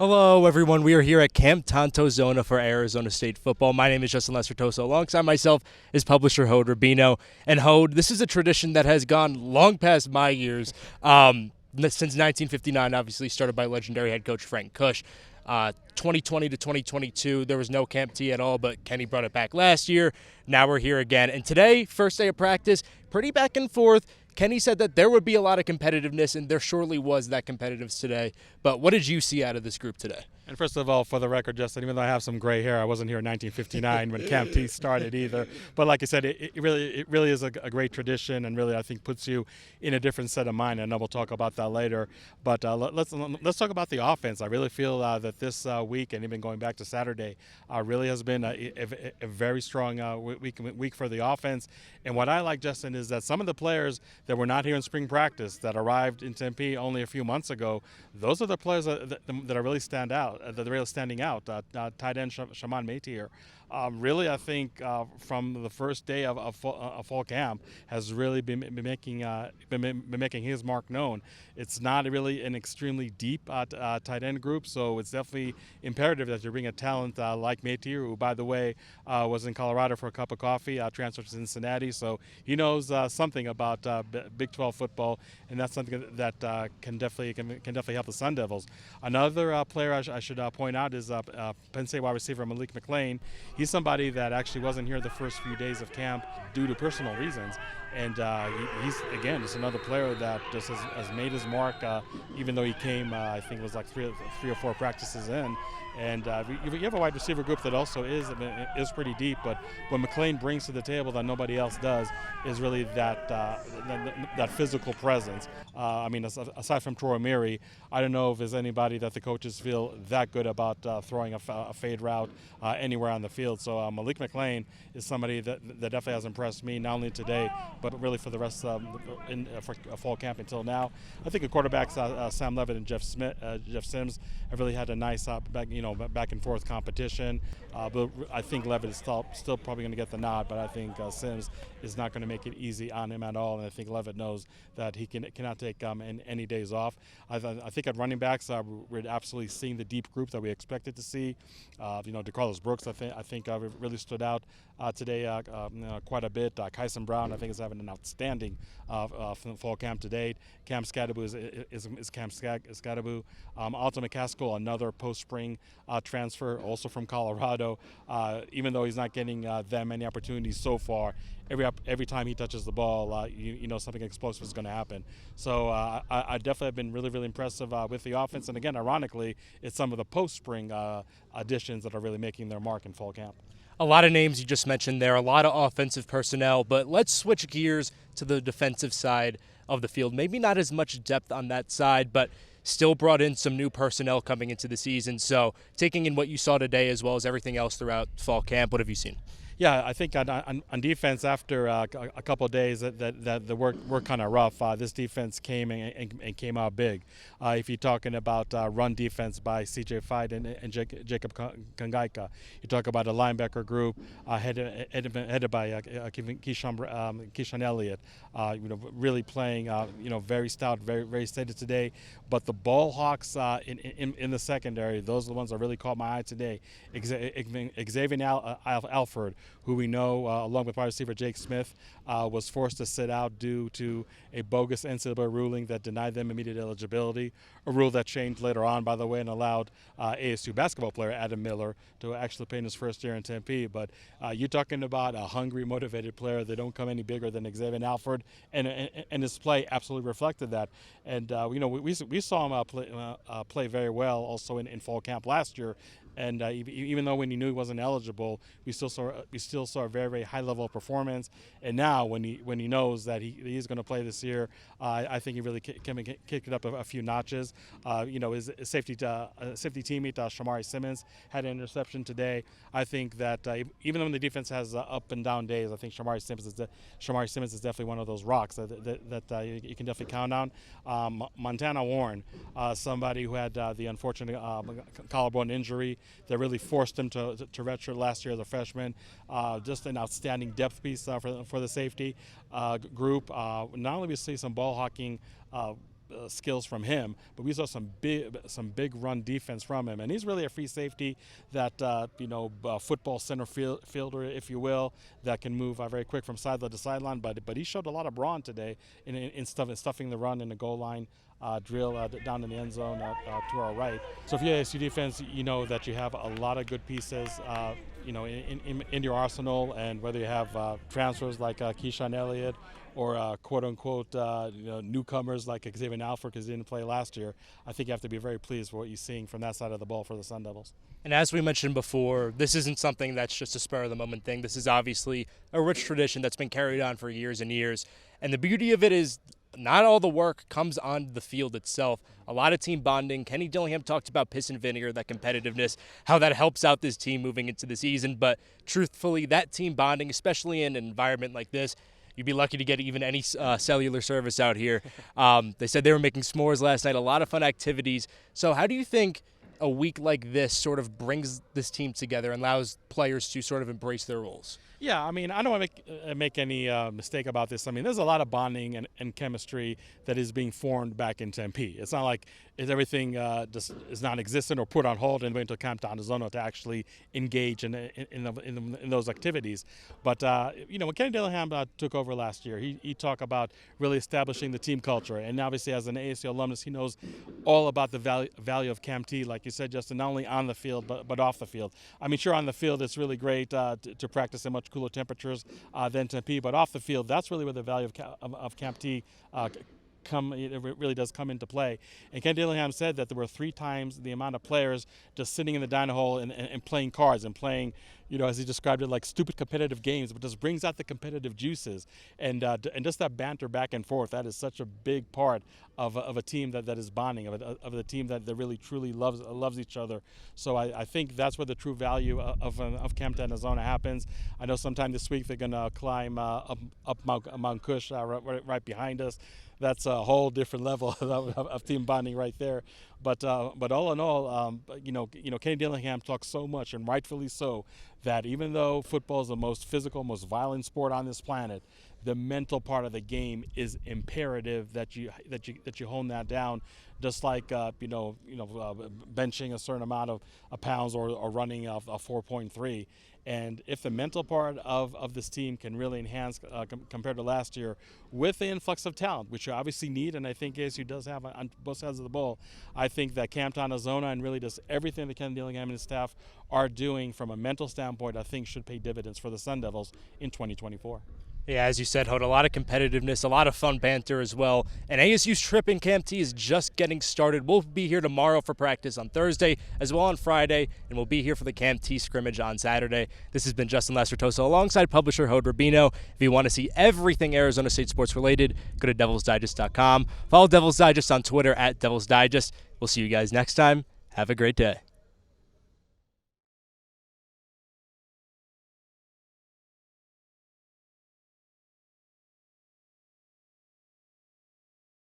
Hello, everyone. We are here at Camp Tonto Zona for Arizona State football. My name is Justin Lestertoso. Alongside myself is publisher Hode Rubino. And Hode, this is a tradition that has gone long past my years. Since 1959, obviously started by legendary head coach Frank Kush. 2020 to 2022, there was no Camp T at all, but Kenny brought it back last year. Now we're here again. And today, first day of practice, pretty back and forth. Kenny said that there would be a lot of competitiveness, and there surely was that competitiveness today. But what did you see out of this group today? And first of all, for the record, Justin, even though I have some gray hair, I wasn't here in 1959 when Camp T started either. But like I said, it really is a great tradition, and really I think puts you in a different set of mind. And we'll talk about that later. But let's talk about the offense. I really feel that this week, and even going back to Saturday, really has been a very strong week for the offense. And what I like, Justin, is that some of the players that were not here in spring practice that arrived in Tempe only a few months ago, those are the players that are really stand out. That are really standing out. Tight end Shaman Matier, really, I think from the first day of fall camp has really been making his mark known. It's not really an extremely deep tight end group, so it's definitely imperative that you bring a talent like Matier, who, by the way, was in Colorado for a cup of coffee, transferred to Cincinnati, so he knows something about Big 12 football, and that's something that can definitely help the Sun Devils. Another player I should point out is Penn State wide receiver Malik McLean. He's somebody that actually wasn't here the first few days of camp due to personal reasons. And he's, again, just another player that just has made his mark, even though he came, I think it was like three or four practices in. And you have a wide receiver group that also is pretty deep, but what McLean brings to the table that nobody else does is really that physical presence. I mean, aside from Troy Miri, I don't know if there's anybody that the coaches feel that good about throwing a fade route anywhere on the field. So Malik McLean is somebody that definitely has impressed me, not only today, but really for the rest for fall camp until now. I think the quarterbacks Sam Levitt and Jeff Sims have really had a nice back and forth competition. But I think Levitt is still probably going to get the nod, but I think Sims is not going to make it easy on him at all. And I think Levitt knows that he cannot take any days off. I think at running backs, we're absolutely seeing the deep group that we expected to see. DeCarlos Brooks, I think really stood out today quite a bit. Kyson Brown, I think, is having an outstanding fall camp to date. Cam Scadaboo is Cam Scadaboo. Alton McCaskill, another post-spring transfer, also from Colorado. Even though he's not getting that many opportunities so far, every time he touches the ball, you know something explosive is going to happen. So I definitely have been really, really impressive with the offense. And again, ironically, it's some of the post-spring additions that are really making their mark in fall camp. A lot of names you just mentioned there, a lot of offensive personnel, but let's switch gears to the defensive side of the field. Maybe not as much depth on that side, but still brought in some new personnel coming into the season. So taking in what you saw today as well as everything else throughout fall camp, what have you seen? Yeah, I think on defense, after a couple of days that the work kind of rough, this defense came and came out big. If you're talking about run defense by C.J. Fite and Jacob Kangaika, you talk about a linebacker group headed by Keyshawn Elliott, really playing very stout, very steady today. But the ball hawks in the secondary, those are the ones that really caught my eye today. Xavier Alford, who we know, along with wide receiver Jake Smith, was forced to sit out due to a bogus NCAA ruling that denied them immediate eligibility, a rule that changed later on, by the way, and allowed ASU basketball player Adam Miller to actually play in his first year in Tempe. But you're talking about a hungry, motivated player. They don't come any bigger than Xavier Alford, and his play absolutely reflected that. And we saw him play very well also in fall camp last year. And even though when he knew he wasn't eligible, we still saw a very, very high level of performance. And now when he knows that he's going to play this year, I think he really kicked it up a few notches. His safety teammate Shamari Simmons had an interception today. I think that even though the defense has up and down days, I think Shamari Simmons is definitely one of those rocks that you can definitely count on. Montana Warren, somebody who had the unfortunate collarbone injury that really forced him to redshirt last year as a freshman. Just an outstanding depth piece for the safety group. Not only we see some ball hawking skills from him, but we saw some big run defense from him, and he's really a free safety that football center fielder, if you will, that can move very quick from sideline to sideline. But he showed a lot of brawn today in stuffing the run in the goal line. Drill down in the end zone to our right. So if you're ASU defense, you know that you have a lot of good pieces, in your arsenal, and whether you have transfers like Keyshawn Elliott or quote-unquote newcomers like Xavier Alford, because he didn't play last year, I think you have to be very pleased with what you're seeing from that side of the ball for the Sun Devils. And as we mentioned before, this isn't something that's just a spur-of-the-moment thing. This is obviously a rich tradition that's been carried on for years and years. And the beauty of it is not all the work comes on the field itself. A lot of team bonding. Kenny Dillingham talked about piss and vinegar, that competitiveness, how that helps out this team moving into the season. But truthfully, that team bonding, especially in an environment like this, you'd be lucky to get even any cellular service out here. They said they were making s'mores last night, a lot of fun activities. So how do you think a week like this sort of brings this team together and allows players to sort of embrace their roles? Yeah, I mean, I don't want to make any mistake about this. I mean, there's a lot of bonding and chemistry that is being formed back in Tempe. It's not like everything just is non-existent or put on hold and wait until Camp Arizona to actually engage in those activities. But, when Kenny Dillingham took over last year, he talked about really establishing the team culture. And obviously, as an ASU alumnus, he knows all about the value of Camp T, like you said, Justin, not only on the field but off the field. I mean, sure, on the field, it's really great to practice in much cooler temperatures than Tempe, but off the field, that's really where the value of Camp T it really does come into play. And Ken Dillingham said that there were 3 times the amount of players just sitting in the dining hall and playing cards and playing, as he described it, like stupid competitive games, but just brings out the competitive juices and just that banter back and forth. That is such a big part of a team that is bonding, of a team that really truly loves each other. So I think that's where the true value of Camp Arizona happens. I know sometime this week they're going to climb up Mount Cush right behind us. That's a whole different level of team bonding right there. But all in all, Kenny Dillingham talks so much, and rightfully so, that even though football is the most physical, most violent sport on this planet, the mental part of the game is imperative that you hone that down. Just like benching a certain amount of pounds or running a 4.3. And if the mental part of this team can really enhance compared to last year with the influx of talent, which you obviously need, and I think ASU does have on both sides of the ball, I think that Camp Arizona and really just everything that Ken Dillingham and his staff are doing from a mental standpoint, I think should pay dividends for the Sun Devils in 2024. Yeah, as you said, Hoda, a lot of competitiveness, a lot of fun banter as well. And ASU's trip in Camp T is just getting started. We'll be here tomorrow for practice on Thursday, as well on Friday, and we'll be here for the Camp T scrimmage on Saturday. This has been Justin Lacertoso alongside publisher Hoda Rubino. If you want to see everything Arizona State sports related, go to DevilsDigest.com. Follow Devils Digest on Twitter at DevilsDigest. We'll see you guys next time. Have a great day.